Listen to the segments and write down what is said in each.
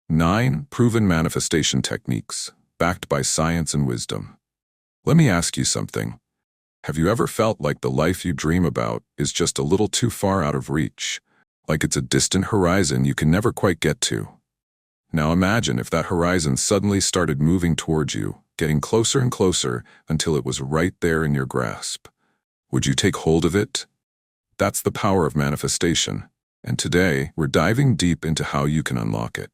9 proven manifestation techniques, backed by science and wisdom. Let me ask you something. Have you ever felt like the life you dream about is just a little too far out of reach? Like it's a distant horizon you can never quite get to? Now imagine if that horizon suddenly started moving towards you, getting closer and closer until it was right there in your grasp. Would you take hold of it? That's the power of manifestation, and today we're diving deep into how you can unlock it.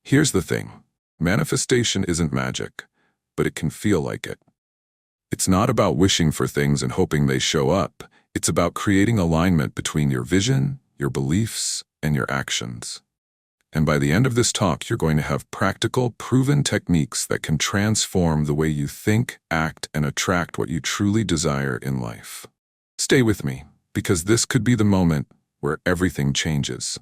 Here's the thing. Manifestation isn't magic, but it can feel like it. It's not about wishing for things and hoping they show up. It's about creating alignment between your vision, your beliefs, and your actions. And by the end of this talk, you're going to have practical, proven techniques that can transform the way you think, act, and attract what you truly desire in life. Stay with me, because this could be the moment where everything changes.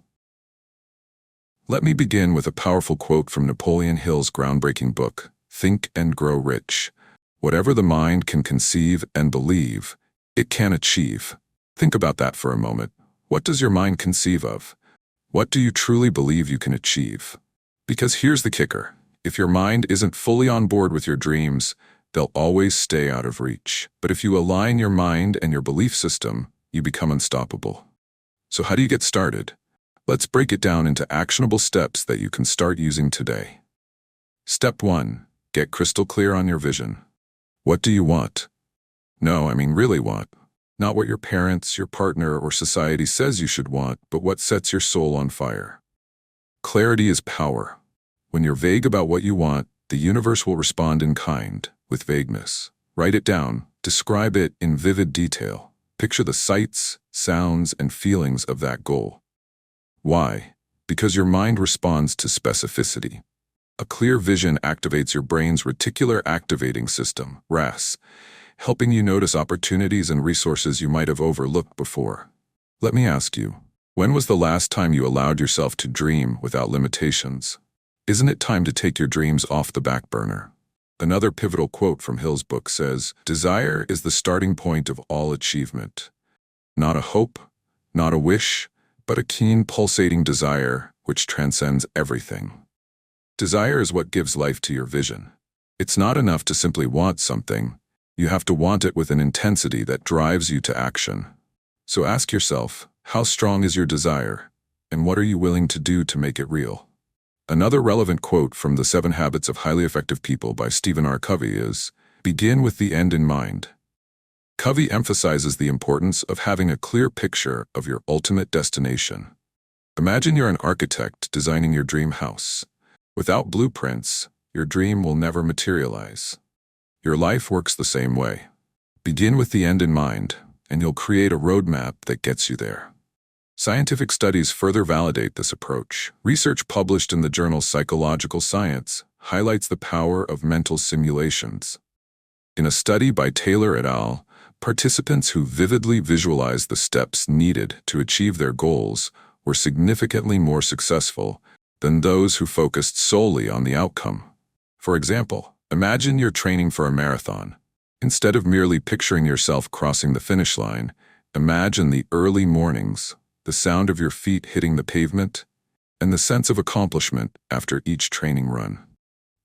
Let me begin with a powerful quote from Napoleon Hill's groundbreaking book, Think and Grow Rich. Whatever the mind can conceive and believe, it can achieve. Think about that for a moment. What does your mind conceive of? What do you truly believe you can achieve? Because here's the kicker. If your mind isn't fully on board with your dreams, they'll always stay out of reach. But if you align your mind and your belief system, you become unstoppable. So how do you get started? Let's break it down into actionable steps that you can start using today. Step 1. Get crystal clear on your vision. What do you want? No, I mean really want. Not what your parents, your partner, or society says you should want, but what sets your soul on fire. Clarity is power. When you're vague about what you want, the universe will respond in kind, with vagueness. Write it down. Describe it in vivid detail. Picture the sights, sounds, and feelings of that goal. Why? Because your mind responds to specificity. A clear vision activates your brain's Reticular Activating System, RAS, helping you notice opportunities and resources you might have overlooked before. Let me ask you, when was the last time you allowed yourself to dream without limitations? Isn't it time to take your dreams off the back burner? Another pivotal quote from Hill's book says, "Desire is the starting point of all achievement." Not a hope, not a wish, but a keen, pulsating desire which transcends everything. Desire is what gives life to your vision. It's not enough to simply want something. You have to want it with an intensity that drives you to action. So ask yourself, how strong is your desire, and what are you willing to do to make it real? Another relevant quote from The 7 Habits of Highly Effective People by Stephen R. Covey is, "Begin with the end in mind." Covey emphasizes the importance of having a clear picture of your ultimate destination. Imagine you're an architect designing your dream house. Without blueprints, your dream will never materialize. Your life works the same way. Begin with the end in mind, and you'll create a roadmap that gets you there. Scientific studies further validate this approach. Research published in the journal Psychological Science highlights the power of mental simulations. In a study by Taylor et al., participants who vividly visualized the steps needed to achieve their goals were significantly more successful than those who focused solely on the outcome. For example, imagine you're training for a marathon. Instead of merely picturing yourself crossing the finish line, imagine the early mornings, the sound of your feet hitting the pavement, and the sense of accomplishment after each training run.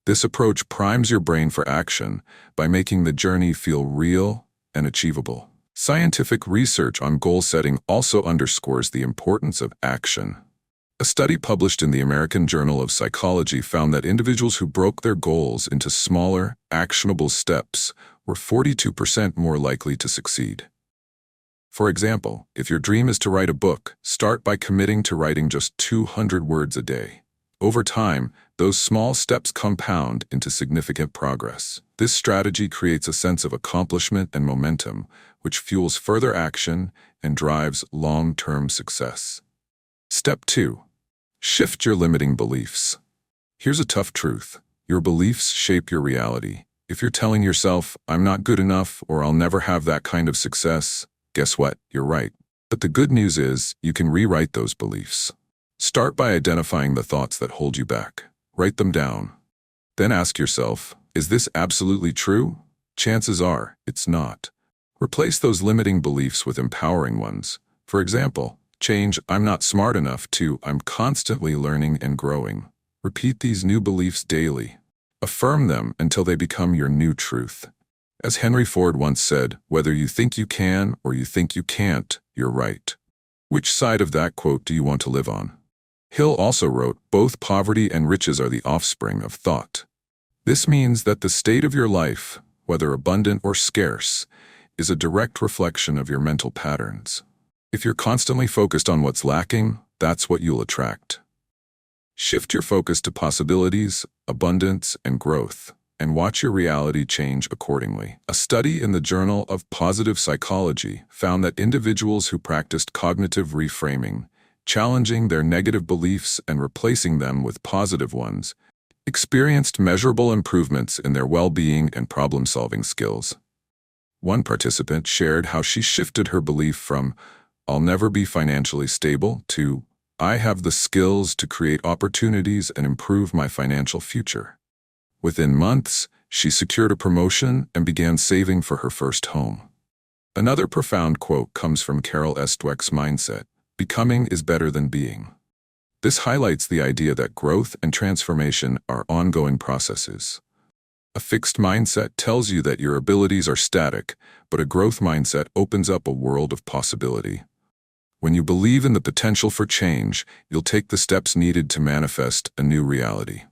This approach primes your brain for action by making the journey feel real and achievable. Scientific research on goal setting also underscores the importance of action. A study published in the American Journal of Psychology found that individuals who broke their goals into smaller, actionable steps were 42% more likely to succeed. For example, if your dream is to write a book, start by committing to writing just 200 words a day. Over time, those small steps compound into significant progress. This strategy creates a sense of accomplishment and momentum, which fuels further action and drives long-term success. Step 2. Shift your limiting beliefs. Here's a tough truth. Your beliefs shape your reality. If you're telling yourself, "I'm not good enough," or "I'll never have that kind of success," guess what? You're right. But the good news is, you can rewrite those beliefs. Start by identifying the thoughts that hold you back. Write them down. Then ask yourself, is this absolutely true? Chances are, it's not. Replace those limiting beliefs with empowering ones. For example, change "I'm not smart enough" to "I'm constantly learning and growing." Repeat these new beliefs daily. Affirm them until they become your new truth. As Henry Ford once said, whether you think you can or you think you can't, you're right. Which side of that quote do you want to live on? Hill also wrote, both poverty and riches are the offspring of thought. This means that the state of your life, whether abundant or scarce, is a direct reflection of your mental patterns. If you're constantly focused on what's lacking, that's what you'll attract. Shift your focus to possibilities, abundance, and growth, and watch your reality change accordingly. A study in the Journal of Positive Psychology found that individuals who practiced cognitive reframing, challenging their negative beliefs and replacing them with positive ones, experienced measurable improvements in their well-being and problem-solving skills. One participant shared how she shifted her belief from, "I'll never be financially stable," to, "I have the skills to create opportunities and improve my financial future." Within months, she secured a promotion and began saving for her first home. Another profound quote comes from Carol S. Dweck's mindset, "Becoming is better than being." This highlights the idea that growth and transformation are ongoing processes. A fixed mindset tells you that your abilities are static, but a growth mindset opens up a world of possibility. When you believe in the potential for change, you'll take the steps needed to manifest a new reality.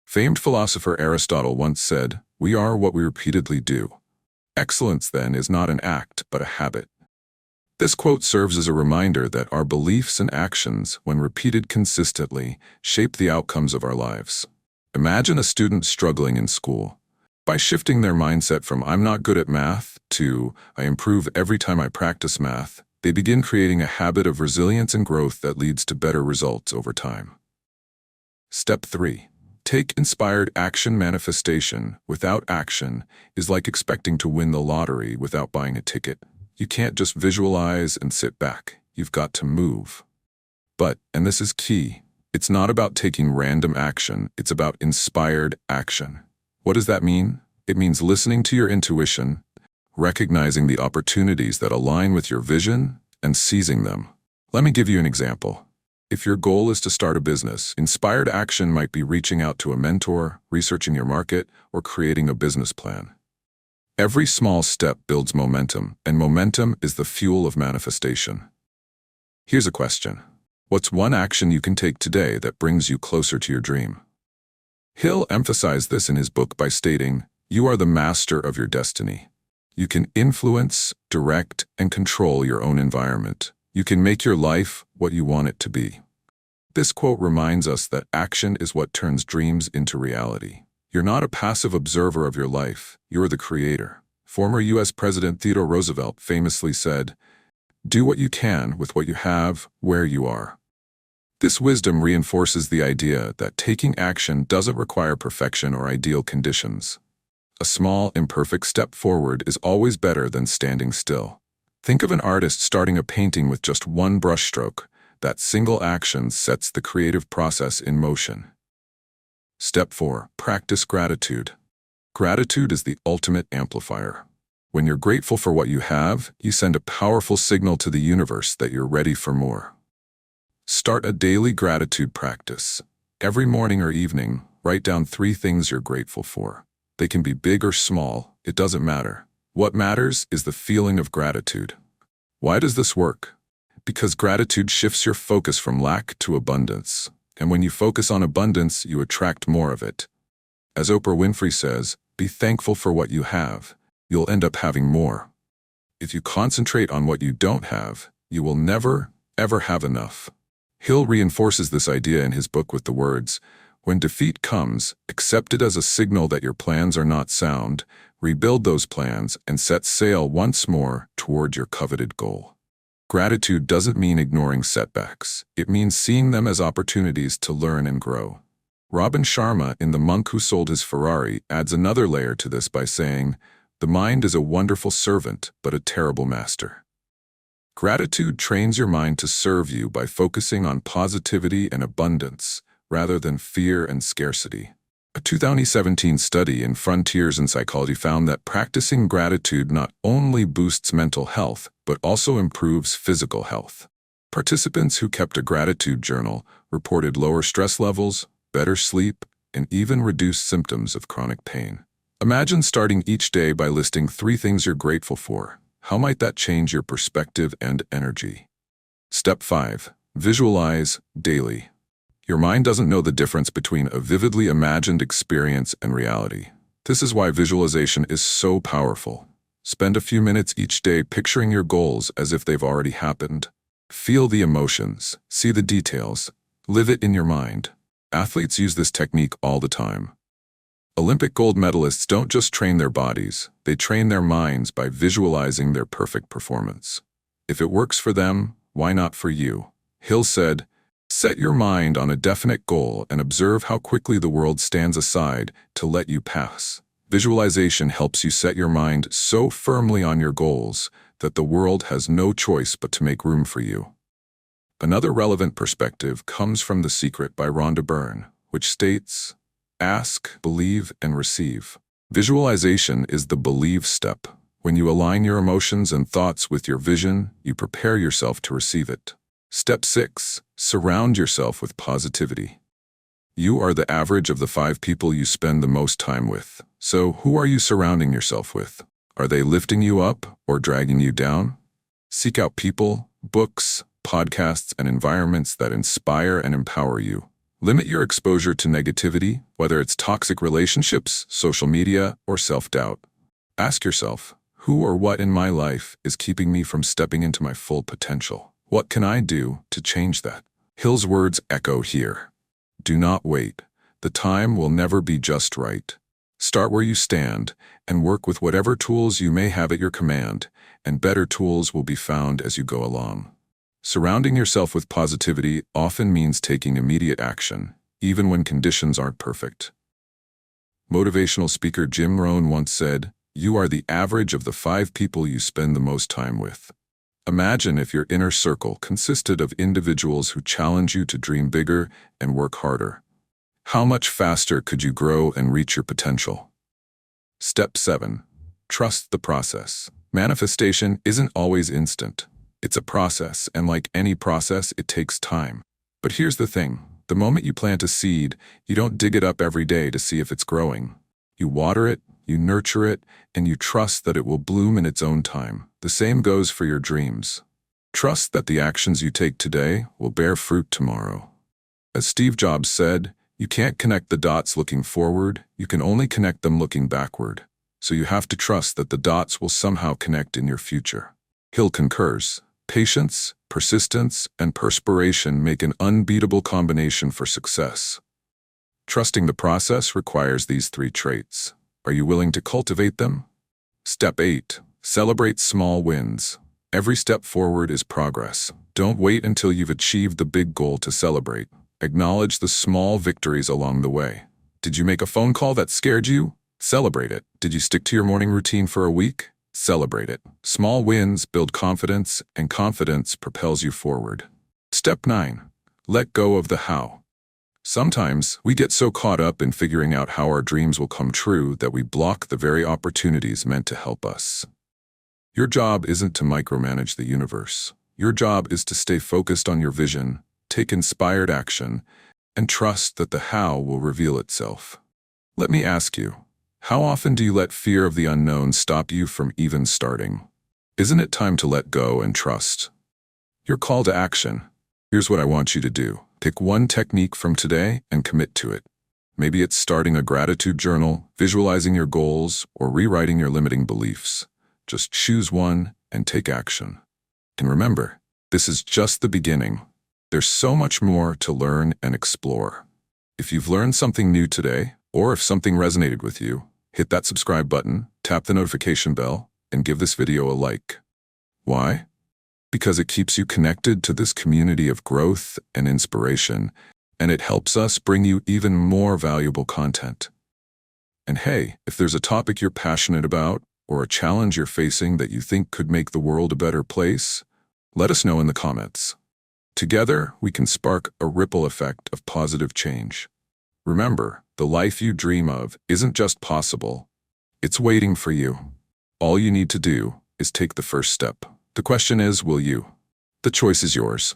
Famed philosopher Aristotle once said, "We are what we repeatedly do." Excellence, then, is not an act, but a habit. This quote serves as a reminder that our beliefs and actions, when repeated consistently, shape the outcomes of our lives. Imagine a student struggling in school. By shifting their mindset from "I'm not good at math" to "I improve every time I practice math," they begin creating a habit of resilience and growth that leads to better results over time. Step 3. Take inspired action. Manifestation without action is like expecting to win the lottery without buying a ticket. You can't just visualize and sit back. You've got to move. But, and this is key, it's not about taking random action, it's about inspired action. What does that mean? It means listening to your intuition, recognizing the opportunities that align with your vision, and seizing them. Let me give you an example. If your goal is to start a business, inspired action might be reaching out to a mentor, researching your market, or creating a business plan. Every small step builds momentum, and momentum is the fuel of manifestation. Here's a question. What's one action you can take today that brings you closer to your dream? Hill emphasized this in his book by stating, "You are the master of your destiny. You can influence, direct, and control your own environment. You can make your life what you want it to be." This quote reminds us that action is what turns dreams into reality. You're not a passive observer of your life, you're the creator. Former U.S. President Theodore Roosevelt famously said, "Do what you can with what you have, where you are." This wisdom reinforces the idea that taking action doesn't require perfection or ideal conditions. A small, imperfect step forward is always better than standing still. Think of an artist starting a painting with just one brushstroke. That single action sets the creative process in motion. Step 4. Practice gratitude. Gratitude is the ultimate amplifier. When you're grateful for what you have, you send a powerful signal to the universe that you're ready for more. Start a daily gratitude practice. Every morning or evening, write down 3 things you're grateful for. They can be big or small, it doesn't matter. What matters is the feeling of gratitude. Why does this work? Because gratitude shifts your focus from lack to abundance. And when you focus on abundance, you attract more of it. As Oprah Winfrey says, be thankful for what you have. You'll end up having more. If you concentrate on what you don't have, you will never, ever have enough. Hill reinforces this idea in his book with the words, "When defeat comes, accept it as a signal that your plans are not sound, rebuild those plans, and set sail once more toward your coveted goal." Gratitude doesn't mean ignoring setbacks. It means seeing them as opportunities to learn and grow. Robin Sharma in The Monk Who Sold His Ferrari adds another layer to this by saying, "The mind is a wonderful servant, but a terrible master." Gratitude trains your mind to serve you by focusing on positivity and abundance, rather than fear and scarcity. A 2017 study in Frontiers in Psychology found that practicing gratitude not only boosts mental health, but also improves physical health. Participants who kept a gratitude journal reported lower stress levels, better sleep, and even reduced symptoms of chronic pain. Imagine starting each day by listing 3 things you're grateful for. How might that change your perspective and energy? Step 5. Visualize daily. Your mind doesn't know the difference between a vividly imagined experience and reality. This is why visualization is so powerful. Spend a few minutes each day picturing your goals as if they've already happened. Feel the emotions, see the details, live it in your mind. Athletes use this technique all the time. Olympic gold medalists don't just train their bodies, they train their minds by visualizing their perfect performance. If it works for them, why not for you? Hill said, "Set your mind on a definite goal and observe how quickly the world stands aside to let you pass." Visualization helps you set your mind so firmly on your goals that the world has no choice but to make room for you. Another relevant perspective comes from The Secret by Rhonda Byrne, which states, "Ask, believe, and receive." Visualization is the believe step. When you align your emotions and thoughts with your vision, you prepare yourself to receive it. Step 6. Surround yourself with positivity. You are the average of the 5 people you spend the most time with. So who are you surrounding yourself with? Are they lifting you up or dragging you down? Seek out people, books, podcasts, and environments that inspire and empower you. Limit your exposure to negativity, whether it's toxic relationships, social media, or self-doubt. Ask yourself, who or what in my life is keeping me from stepping into my full potential? What can I do to change that? Hill's words echo here. Do not wait. The time will never be just right. Start where you stand and work with whatever tools you may have at your command, and better tools will be found as you go along. Surrounding yourself with positivity often means taking immediate action, even when conditions aren't perfect. Motivational speaker Jim Rohn once said, "You are the average of the 5 people you spend the most time with." Imagine if your inner circle consisted of individuals who challenge you to dream bigger and work harder. How much faster could you grow and reach your potential? Step 7. Trust the process. Manifestation isn't always instant. It's a process, and like any process, it takes time. But here's the thing. The moment you plant a seed, you don't dig it up every day to see if it's growing. You water it, you nurture it, and you trust that it will bloom in its own time. The same goes for your dreams. Trust that the actions you take today will bear fruit tomorrow. As Steve Jobs said, you can't connect the dots looking forward, you can only connect them looking backward. So you have to trust that the dots will somehow connect in your future. Hill concurs. Patience, persistence, and perspiration make an unbeatable combination for success. Trusting the process requires these 3 traits. Are you willing to cultivate them? Step 8. Celebrate small wins. Every step forward is progress. Don't wait until you've achieved the big goal to celebrate. Acknowledge the small victories along the way. Did you make a phone call that scared you? Celebrate it. Did you stick to your morning routine for a week? Celebrate it. Small wins build confidence, and confidence propels you forward. Step 9. Let go of the how. Sometimes we get so caught up in figuring out how our dreams will come true that we block the very opportunities meant to help us. Your job isn't to micromanage the universe. Your job is to stay focused on your vision, take inspired action, and trust that the how will reveal itself. Let me ask you, how often do you let fear of the unknown stop you from even starting? Isn't it time to let go and trust? Your call to action. Here's what I want you to do. Pick one technique from today and commit to it. Maybe it's starting a gratitude journal, visualizing your goals, or rewriting your limiting beliefs. Just choose one and take action. And remember, this is just the beginning. There's so much more to learn and explore. If you've learned something new today, or if something resonated with you, hit that subscribe button, tap the notification bell, and give this video a like. Why? Because it keeps you connected to this community of growth and inspiration, and it helps us bring you even more valuable content. And hey, if there's a topic you're passionate about, or a challenge you're facing that you think could make the world a better place, let us know in the comments. Together, we can spark a ripple effect of positive change. Remember, the life you dream of isn't just possible, it's waiting for you. All you need to do is take the first step. The question is, will you? The choice is yours.